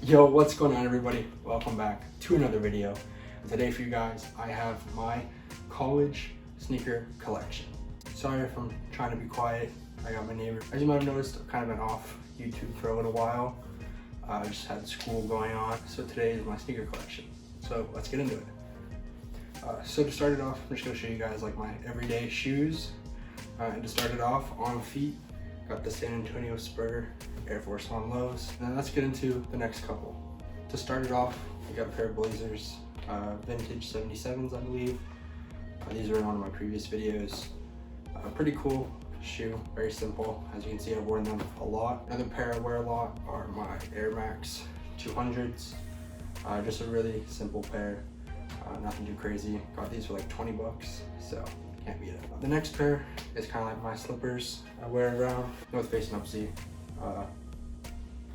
Yo, what's going on everybody? Welcome back to another video. And today for you guys, I have my college sneaker collection. Sorry if I'm trying to be quiet. I got my neighbor. As you might have noticed, I've kind of been off YouTube for a little while. I just had school going on. So today is my sneaker collection. So let's get into it. So to start it off, I'm just gonna show you guys like my everyday shoes. And to start it off, on feet, got the San Antonio Spur Air Force One lows. And then let's get into the next couple. To start it off, I got a pair of Blazers, vintage 77s, I believe. These were in one of my previous videos. Pretty cool shoe, very simple. As you can see, I've worn them a lot. Another pair I wear a lot are my Air Max 200s. Just a really simple pair, nothing too crazy. Got these for like 20 bucks, so can't beat it. The next pair is kind of like my slippers I wear around. North Face Nupsy.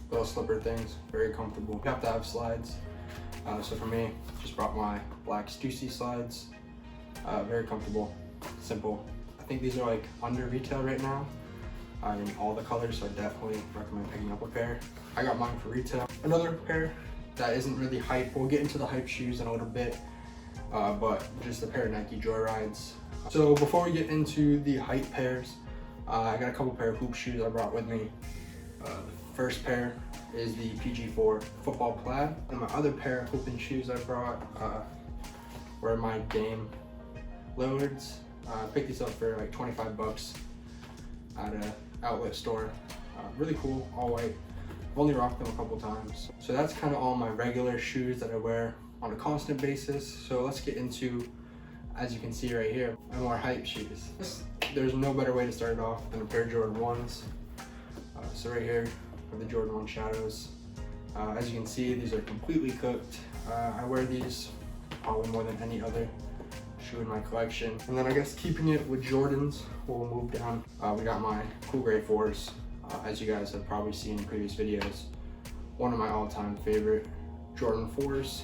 Little slipper things, very comfortable. You have to have slides. So for me, just brought my black Stussy slides. Very comfortable, simple. I think these are like under retail right now in all the colors, so I definitely recommend picking up a pair. I got mine for retail. Another pair that isn't really hype. We'll get into the hype shoes in a little bit, but just a pair of Nike Joyrides. So before we get into the hype pairs, I got a couple pair of hoop shoes I brought with me. The first pair is the PG4 football plaid, and my other pair of hooping shoes I brought were my Dame Lillards. I picked these up for like 25 bucks at an outlet store. Really cool, all white. I've only rocked them a couple times. So that's kind of all my regular shoes that I wear on a constant basis. So let's get into, as you can see right here, my more hype shoes. There's no better way to start it off than a pair of Jordan 1s. So right here are the Jordan 1 Shadows. As you can see, these are completely cooked. I wear these probably more than any other shoe in my collection. And then I guess keeping it with Jordans, we'll move down. We got my Cool Grey 4s. As you guys have probably seen in previous videos, one of my all-time favorite Jordan 4s.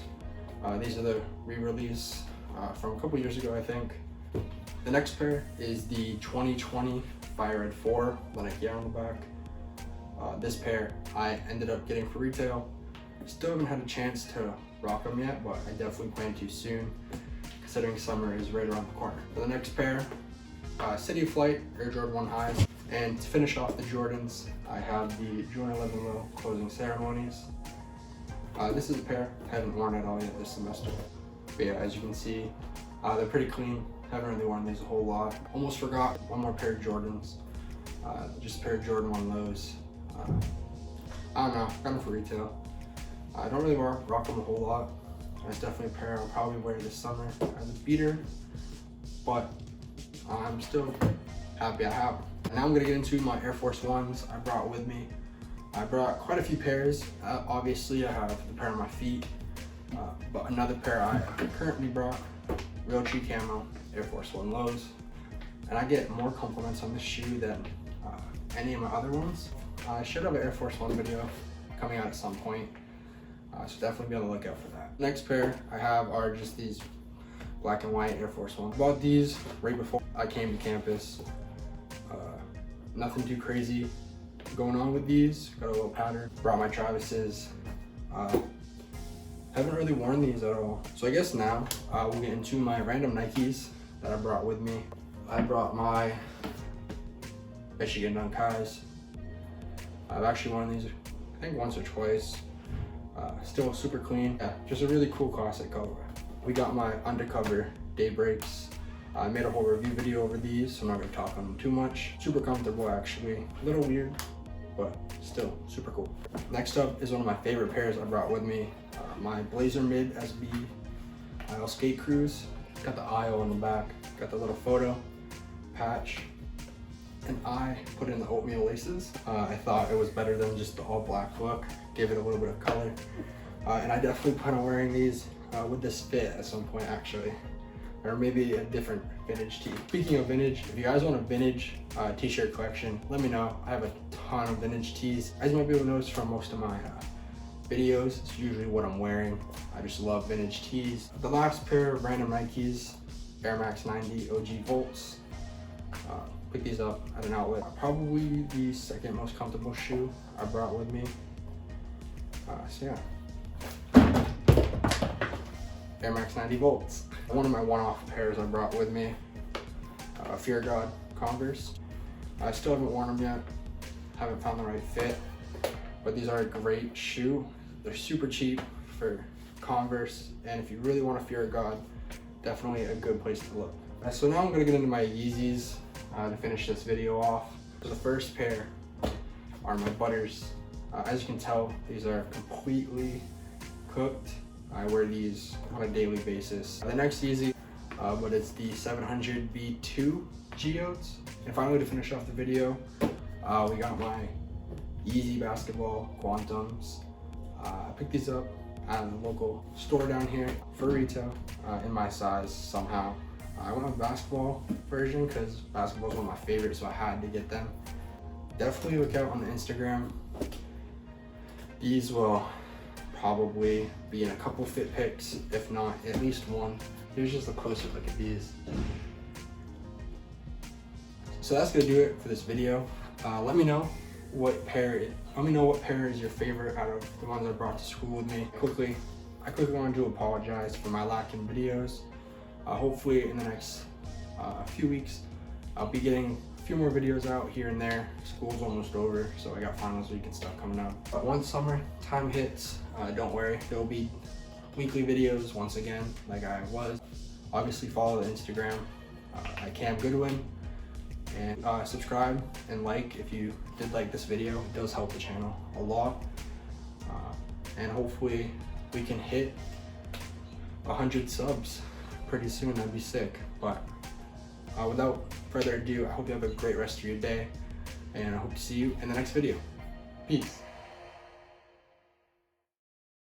These are the re-release from a couple years ago, I think. The next pair is the 2020 Fire Red 4, the Nike on the back. This pair I ended up getting for retail. Still haven't had a chance to rock them yet, but I definitely plan to soon, considering summer is right around the corner. For the next pair, City of Flight Air Jordan 1 Highs. And to finish off the Jordans, I have the Jordan 11 Low Closing Ceremonies. This is a pair I haven't worn at all yet this semester. But yeah, as you can see, they're pretty clean. Haven't really worn these a whole lot. Almost forgot one more pair of Jordans. Just a pair of Jordan 1 Lows. I don't know, got them for retail. I don't really rock them a whole lot. It's definitely a pair I'll probably wear this summer as a beater, but I'm still happy I have them. And now I'm gonna get into my Air Force Ones I brought with me. I brought quite a few pairs. Obviously I have the pair on my feet, but another pair I currently brought, Real Tree Camo Air Force One Lows. And I get more compliments on this shoe than any of my other ones. I should have an Air Force One video coming out at some point, so definitely be on the lookout for that. Next pair I have are just these black and white Air Force Ones. I bought these right before I came to campus. Nothing too crazy going on with these. Got a little pattern. Brought my Travis's. Haven't really worn these at all. So I guess now we'll get into my random Nikes that I brought with me. I brought my Michigan Dunk Highs. I've actually worn these, I think, once or twice. Still super clean. Yeah, just a really cool classic color. We got my Undercover Daybreaks. I made a whole review video over these, so I'm not going to talk on them too much. Super comfortable, actually. A little weird, but still super cool. Next up is one of my favorite pairs I brought with me. My Blazer Mid SB Isle Skate Cruise. Got the IO on the back. Got the little photo patch. And I put in the oatmeal laces. I thought it was better than just the all black look. Gave it a little bit of color. And I definitely plan on wearing these with this fit at some point, actually. Or maybe a different vintage tee. Speaking of vintage, if you guys want a vintage t-shirt collection, let me know. I have a ton of vintage tees. As you might be able to notice from most of my videos, it's usually what I'm wearing. I just love vintage tees. The last pair of random Nikes, Air Max 90 OG Volts. Picked these up at an outlet. Probably the second most comfortable shoe I brought with me. So yeah. Air Max 90 volts. One of my one-off pairs I brought with me, Fear God Converse. I still haven't worn them yet, haven't found the right fit, but these are a great shoe. They're super cheap for Converse, and if you really want to fear God, definitely a good place to look. So now I'm gonna get into my Yeezys to finish this video off. So the first pair are my Butters. As you can tell, these are completely cooked. I wear these on a daily basis. The next Yeezy, but it's the 700 B2 Geodes. And finally, to finish off the video, we got my Yeezy basketball Quantums. I picked these up at a local store down here for retail in my size somehow. I went with basketball version because basketball is one of my favorites, so I had to get them. Definitely look out on the Instagram. These will probably be in a couple fit pics, if not at least one. Here's just a closer look at these. So that's gonna do it for this video. Let me know what pair is your favorite out of the ones I brought to school with me. I quickly wanted to apologize for my lack in videos. Hopefully in the next few weeks, I'll be getting a few more videos out here and there. School's almost over, so I got finals week and stuff coming up. But once summer time hits, don't worry, there'll be weekly videos once again, like I was. Obviously follow the Instagram, Cam Goodwin, and subscribe and like if you did like this video. It does help the channel a lot. And hopefully we can hit 100 subs pretty soon. That'd be sick. But without further ado, I hope you have a great rest of your day, and I hope to see you in the next video. Peace.